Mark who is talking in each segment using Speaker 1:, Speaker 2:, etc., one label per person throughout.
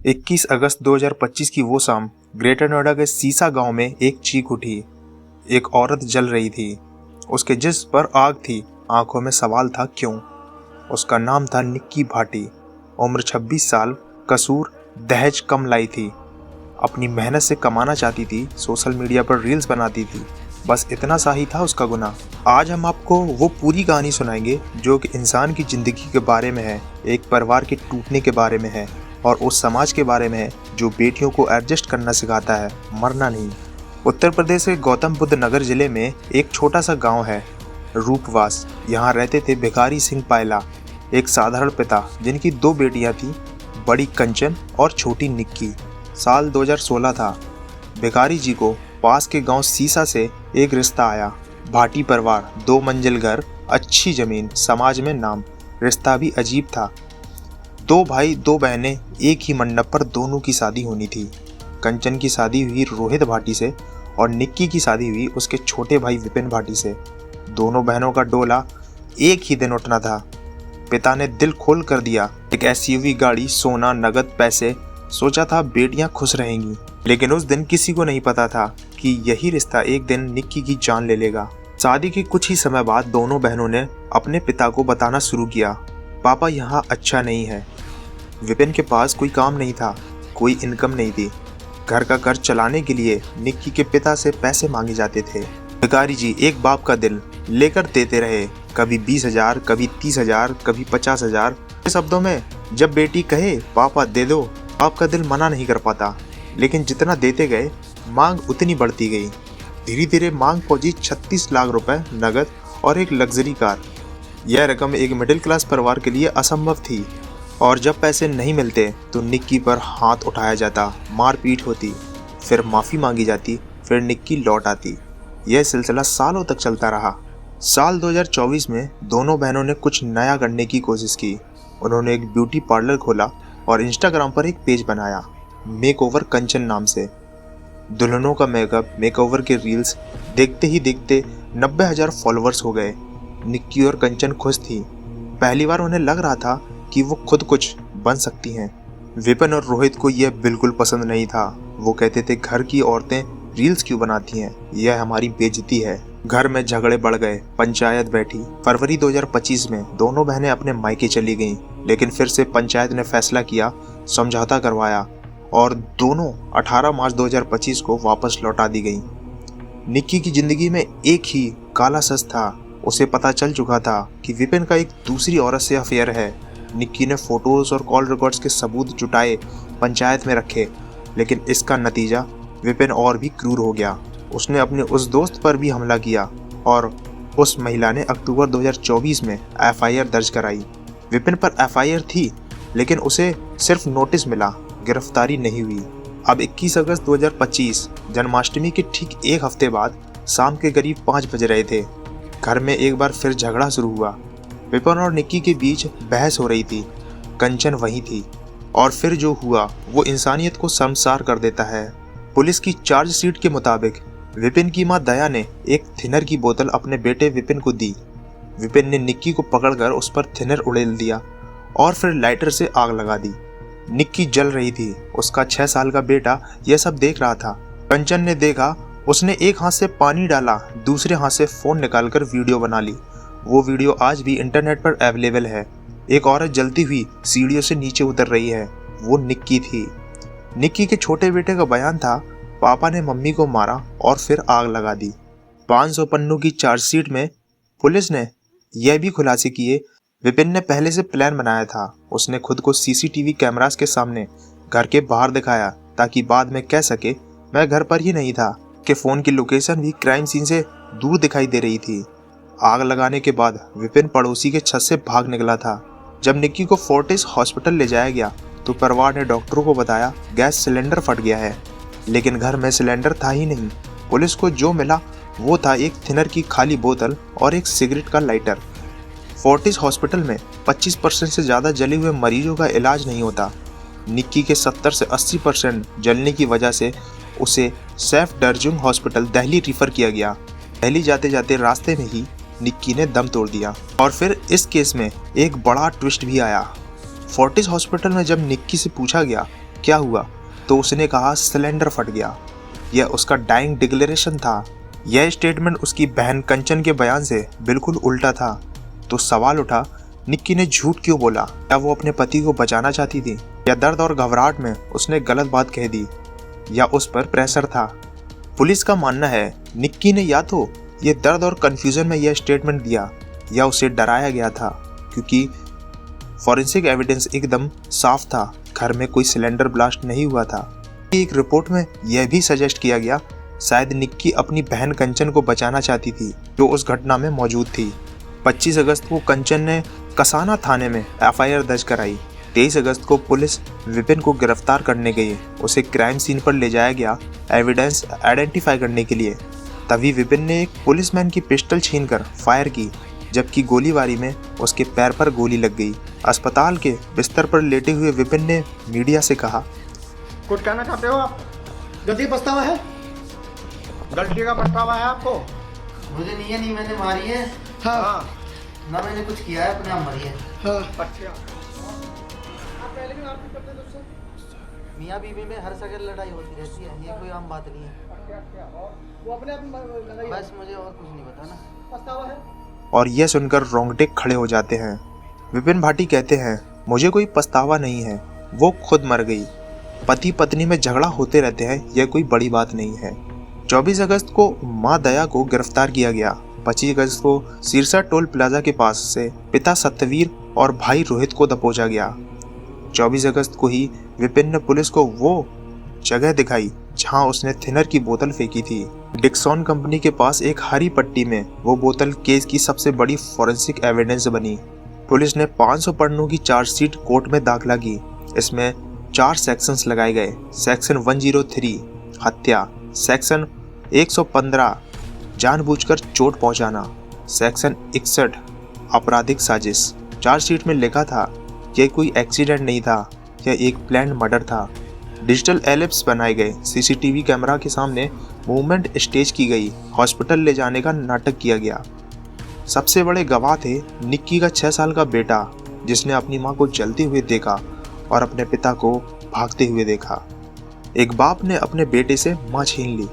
Speaker 1: 21 अगस्त 2025 की वो शाम ग्रेटर नोएडा के सीसा गांव में एक चीख उठी। एक औरत जल रही थी। उसके जिस्म पर आग थी। आंखों में सवाल था क्यों। उसका नाम था निक्की भाटी। उम्र 26 साल। कसूर दहेज कम लाई थी। अपनी मेहनत से कमाना चाहती थी। सोशल मीडिया पर रील्स बनाती थी। बस इतना सा ही था उसका गुनाह। आज हम आपको वो पूरी कहानी सुनाएंगे जो कि इंसान की जिंदगी के बारे में है, एक परिवार के टूटने के बारे में है और उस समाज के बारे में है जो बेटियों को एडजस्ट करना सिखाता है, मरना नहीं। उत्तर प्रदेश के गौतम बुद्ध नगर जिले में एक छोटा सा गांव है, रूपवास। यहाँ रहते थे भिखारी सिंह पायला, एक साधारण पिता जिनकी 2 बेटियां थीं, बड़ी कंचन और छोटी निक्की। साल 2016 था। भिखारी जी को पास के गांव सीसा से एक रिश्ता आया। भाटी परिवार, 2 मंजिल घर, अच्छी जमीन, समाज में नाम। रिश्ता भी अजीब था। 2 भाई 2 बहनें, एक ही मंडप पर दोनों की शादी होनी थी। कंचन की शादी हुई रोहित भाटी से और निक्की की शादी हुई उसके छोटे भाई विपिन भाटी से। दोनों बहनों का डोला एक ही दिन उठना था। पिता ने दिल खोल कर दिया। एक एसयूवी गाड़ी, सोना, नगद पैसे। सोचा था बेटियां खुश रहेंगी, लेकिन उस दिन किसी को नहीं पता था कि यही रिश्ता एक दिन निक्की की जान ले लेगा। शादी के कुछ ही समय बाद दोनों बहनों ने अपने पिता को बताना शुरू किया, पापा यहाँ अच्छा नहीं है। विपिन के पास कोई काम नहीं था, कोई इनकम नहीं थी। घर का खर्च चलाने के लिए निक्की के पिता से पैसे मांगे जाते थे। भिखारी जी एक बाप का दिल लेकर देते रहे, कभी 20,000, कभी 30,000, कभी 50,000। शब्दों में जब बेटी कहे पापा दे दो, आपका दिल मना नहीं कर पाता। लेकिन जितना देते गए मांग उतनी बढ़ती गई। धीरे धीरे मांग पहुंची 36 लाख रुपए नगद और एक लग्जरी कार। यह रकम एक मिडिल क्लास परिवार के लिए असंभव थी। और जब पैसे नहीं मिलते तो निक्की पर हाथ उठाया जाता, मारपीट होती, फिर माफ़ी मांगी जाती, फिर निक्की लौट आती। यह सिलसिला सालों तक चलता रहा। साल 2024 में दोनों बहनों ने कुछ नया करने की कोशिश की। उन्होंने एक ब्यूटी पार्लर खोला और इंस्टाग्राम पर एक पेज बनाया, मेकओवर कंचन नाम से। दुल्हनों का मेकअप, मेकओवर के रील्स देखते ही देखते 90,000 फॉलोअर्स हो गए। निक्की और कंचन खुश थी। पहली बार उन्हें लग रहा था कि वो खुद कुछ बन सकती हैं। विपिन और रोहित को यह बिल्कुल पसंद नहीं था। वो कहते थे घर की औरतें रील्स क्यों बनाती हैं, यह हमारी बेइज्जती है। घर में झगड़े बढ़ गए, पंचायत बैठी। फरवरी 2025 में दोनों बहनें अपने मायके चली गईं, लेकिन फिर से पंचायत ने फैसला किया, समझौता करवाया और दोनों 18 मार्च 2025 को वापस लौटा दी गईं। निक्की की जिंदगी में एक ही काला सच था। उसे पता चल चुका था कि विपिन का एक दूसरी औरत से अफेयर है। निक्की ने फोटोज और कॉल रिकॉर्ड्स के सबूत जुटाए, पंचायत में रखे, लेकिन इसका नतीजा विपिन और भी क्रूर हो गया। उसने अपने उस दोस्त पर भी हमला किया और उस महिला ने अक्टूबर 2024 में एफआईआर दर्ज कराई। विपिन पर एफआईआर थी, लेकिन उसे सिर्फ नोटिस मिला, गिरफ्तारी नहीं हुई। अब 21 अगस्त 2025 जन्माष्टमी के ठीक एक हफ्ते बाद शाम के करीब 5 बज रहे थे। घर में एक बार फिर झगड़ा शुरू हुआ। विपिन और निक्की के बीच बहस हो रही थी। कंचन वहीं थी और फिर जो हुआ वो इंसानियत को शर्मसार कर देता है। पुलिस की चार्जशीट के मुताबिक विपिन की मां दया ने एक थिनर की बोतल अपने बेटे विपिन को दी। विपिन ने निक्की को पकड़कर उस पर थिनर उड़ेल दिया और फिर लाइटर से आग लगा दी। निक्की जल रही थी। उसका 6 साल का बेटा यह सब देख रहा था। कंचन ने देखा, उसने एक हाथ से पानी डाला, दूसरे हाथ से फोन निकालकर वीडियो बना ली। वो वीडियो आज भी इंटरनेट पर अवेलेबल है। एक औरत जलती हुई सीढ़ियों से नीचे उतर रही है। वो निक्की थी। निक्की के छोटे बेटे का बयान था, पापा ने मम्मी को मारा और फिर आग लगा दी। 500 पन्नों की चार्जशीट में पुलिस ने यह भी खुलासे किए, विपिन ने पहले से प्लान बनाया था। उसने खुद को सीसीटीवी कैमरास के सामने घर के बाहर दिखाया ताकि बाद में कह सके मैं घर पर ही नहीं था। के फोन की लोकेशन भी क्राइम सीन से दूर दिखाई दे रही थी। आग लगाने के बाद विपिन पड़ोसी के छत से भाग निकला था। जब निक्की को फोर्टिस हॉस्पिटल ले जाया गया तो परिवार ने डॉक्टरों को बताया गैस सिलेंडर फट गया है, लेकिन घर में सिलेंडर था ही नहीं। पुलिस को जो मिला वो था एक थिनर की खाली बोतल और एक सिगरेट का लाइटर। फोर्टिस हॉस्पिटल में 25% से ज़्यादा जले हुए मरीजों का इलाज नहीं होता। निक्की के 70 से 80% जलने की वजह से उसे सैफ दर्जुंग हॉस्पिटल दिल्ली रिफर किया गया। दिल्ली जाते जाते रास्ते में ही निक्की ने दम तोड़ दिया। और फिर इस केस में एक बड़ा ट्विस्ट भी आया। फोर्टिस हॉस्पिटल में जब निक्की से पूछा गया क्या हुआ? तो उसने कहा सिलेंडर फट गया। यह उसका डाइंग डिक्लेरेशन था। यह स्टेटमेंट उसकी बहन कंचन के बयान से बिल्कुल उल्टा था। तो सवाल उठा, निक्की ने झूठ क्यों बोला? क्या वो अपने पति को बचाना चाहती थी, या दर्द और घबराहट में उसने गलत बात कह दी, या उस पर प्रेशर था? पुलिस का मानना है निक्की ने या तो ये दर्द और कंफ्यूजन में यह स्टेटमेंट दिया, या उसे डराया गया था, क्योंकि फॉरेंसिक एविडेंस एकदम साफ था। घर में कोई सिलेंडर ब्लास्ट नहीं हुआ था। एक रिपोर्ट में यह भी सजेस्ट किया गया शायद निक्की अपनी बहन कंचन को बचाना चाहती थी, जो उस घटना में मौजूद थी। 25 अगस्त को कंचन ने कसाना थाने में एफआईआर दर्ज कराई। 23 अगस्त को पुलिस विपिन को गिरफ्तार करने गई। उसे क्राइम सीन पर ले जाया गया एविडेंस आइडेंटिफाई करने के लिए। तभी विपिन ने एक पुलिसमैन की पिस्टल छीनकर फायर की, जबकि गोलीबारी में उसके पैर पर गोली लग गई। अस्पताल के बिस्तर पर लेटे हुए विपिन ने मीडिया से कहा,
Speaker 2: कुछ कहना चाहते हो आप? गलती पछतावा है? गलती का पछतावा है आपको?
Speaker 3: मुझे नहीं मैंने मारी है।
Speaker 2: हाँ।
Speaker 3: ना मैंने कुछ किया है, अपने आप मरी है।
Speaker 2: हाँ। अच्छा।
Speaker 3: मियाँ बीवी में हर जगह लड़ाई होती रहती है, ये कोई आम बात नहीं है।
Speaker 2: वो अपने आप में
Speaker 3: बस मुझे और कुछ नहीं पता ना।
Speaker 2: पछतावा है?
Speaker 1: और यह सुनकर रोंगटे खड़े हो जाते हैं। विपिन भाटी कहते हैं, मुझे कोई पछतावा नहीं है, वो खुद मर गई। पति पत्नी में झगड़ा होते रहते हैं, यह कोई बड़ी बात नहीं है। 24 अगस्त को मां दया को गिरफ्तार किया गया। 25 अगस्त को सिरसा टोल प्लाजा के पास से पिता सत्यवीर और भाई रोहित को दबोचा गया। 24 अगस्त को ही विपिन ने पुलिस को वो जगह दिखाई जहां उसने थिनर की बोतल फेंकी थी। डिक्सन कंपनी के पास एक हरी पट्टी में वो बोतल केस की सबसे बड़ी फॉरेंसिक एविडेंस बनी। पुलिस ने 500 पन्नों की चार्जशीट कोर्ट में दाखिला की। इसमें 4 सेक्शंस लगाए गए। सेक्शन 103 हत्या, सेक्शन 115 जानबूझकर चोट पहुंचाना, सेक्शन 61 आपराधिक साजिश। चार्जशीट में लिखा था यह कोई एक्सीडेंट नहीं था, यह एक प्लान्ड मर्डर था। डिजिटल एलिप्स बनाए गए। सीसीटीवी कैमरा के सामने मूवमेंट स्टेज की गई। हॉस्पिटल ले जाने का नाटक किया गया। सबसे बड़े गवाह थे निक्की का 6 साल का बेटा, जिसने अपनी मां को जलते हुए देखा और अपने पिता को भागते हुए देखा। एक बाप ने अपने बेटे से मां छीन ली।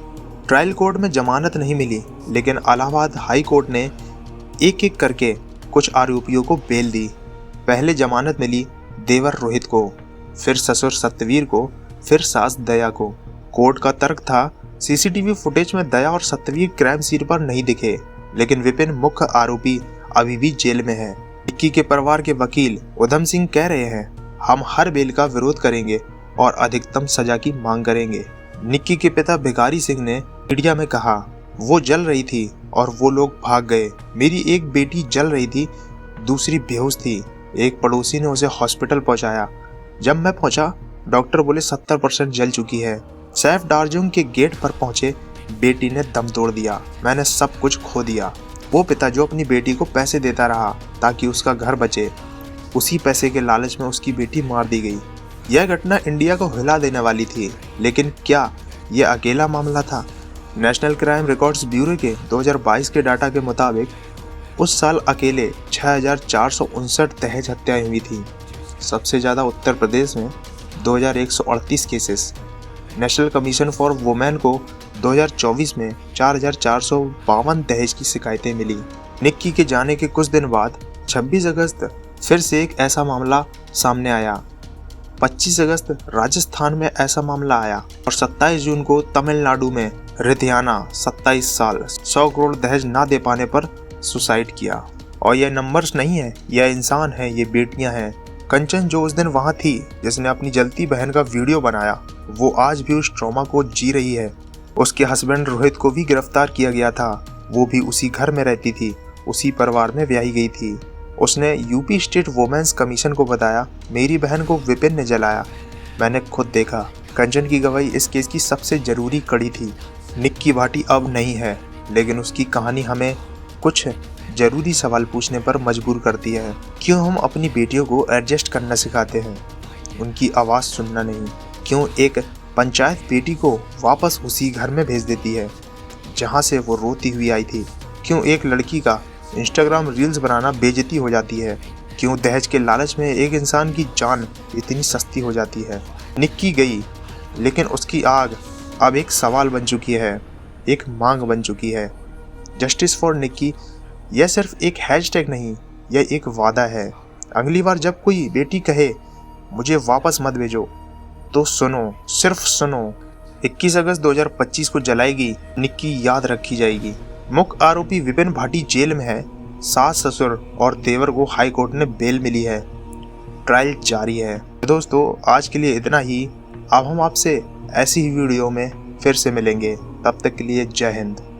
Speaker 1: ट्रायल कोर्ट में जमानत नहीं मिली, लेकिन इलाहाबाद हाई कोर्ट ने एक एक करके कुछ आरोपियों को बेल दी। पहले जमानत मिली देवर रोहित को, फिर ससुर सत्यवीर को, फिर सास दया को। कोर्ट का तर्क था सीसीटीवी फुटेज में दया और सत्यवीर क्राइम सीन पर नहीं दिखे, लेकिन विपिन मुख्य आरोपी अभी भी जेल में है। निक्की के परिवार के वकील उधम सिंह कह रहे हैं, हम हर बेल का विरोध करेंगे और अधिकतम सजा की मांग करेंगे। निक्की के पिता भिखारी सिंह ने मीडिया में कहा, वो जल रही थी और वो लोग भाग गए। मेरी एक बेटी जल रही थी, दूसरी बेहोश थी। एक पड़ोसी ने उसे हॉस्पिटल पहुंचाया। जब मैं पहुंचा, डॉक्टर बोले 70% जल चुकी है। सैफ डार्जुंग के गेट पर पहुंचे, बेटी ने दम तोड़ दिया। मैंने सब कुछ खो दिया। वो पिता जो अपनी बेटी को पैसे देता रहा ताकि उसका घर बचे, उसी पैसे के लालच में उसकी बेटी मार दी गई। यह घटना इंडिया को हिला देने वाली थी, लेकिन क्या यह अकेला मामला था? नेशनल क्राइम रिकॉर्ड्स ब्यूरो के 2022 के डाटा के मुताबिक उस साल अकेले 6459 दहेज हत्याएं हुई थी। सबसे ज़्यादा उत्तर प्रदेश में 2138 cases. National commission for women को 2024 में 4452 दहेज की शिकायतें मिली। निक्की के जाने के कुछ दिन बाद 26 अगस्त फिर से एक ऐसा मामला सामने आया। 25 अगस्त राजस्थान में ऐसा मामला आया और 27 जून को तमिलनाडु में रिधियाना 27 साल 100 करोड़ दहेज ना दे पाने पर सुसाइड किया। और यह नंबर्स नहीं है, यह इंसान है, ये बेटियां हैं। कंचन जो उस दिन वहां थी, जिसने अपनी जलती बहन का वीडियो बनाया, वो आज भी उस ट्रॉमा को जी रही है। उसके हस्बैंड रोहित को भी गिरफ्तार किया गया था। वो भी उसी घर में रहती थी, उसी परिवार में ब्याही गई थी। उसने यूपी स्टेट वुमेन्स कमीशन को बताया, मेरी बहन को विपिन ने जलाया। मैंने खुद देखा। कंचन की गवाही इस केस की सबसे जरूरी कड़ी थी। निक्की भाटी अब नहीं है, लेकिन उसकी कहानी हमें कुछ जरूरी सवाल पूछने पर मजबूर करती है। क्यों हम अपनी बेटियों को एडजस्ट करना सिखाते हैं, उनकी आवाज़ सुनना नहीं? क्यों एक पंचायत बेटी को वापस उसी घर में भेज देती है जहां से वो रोती हुई आई थी? क्यों एक लड़की का इंस्टाग्राम रील्स बनाना बेइज्जती हो जाती है? क्यों दहेज के लालच में एक इंसान की जान इतनी सस्ती हो जाती है। निक्की गई, लेकिन उसकी आग अब एक सवाल बन चुकी है, एक मांग बन चुकी है। जस्टिस फॉर निक्की यह सिर्फ एक हैशटैग नहीं, यह एक वादा है। अगली बार जब कोई बेटी कहे मुझे वापस मत भेजो, तो सुनो, सिर्फ सुनो, 21 अगस्त 2025 को जलाएगी निक्की याद रखी जाएगी। मुख्य आरोपी विपिन भाटी जेल में है। सास, ससुर और देवर को हाई कोर्ट ने बेल मिली है। ट्रायल जारी है। दोस्तों, आज के लिए इतना ही। अब हम आपसे ऐसी ही वीडियो में फिर से मिलेंगे। तब तक के लिए जय हिंद।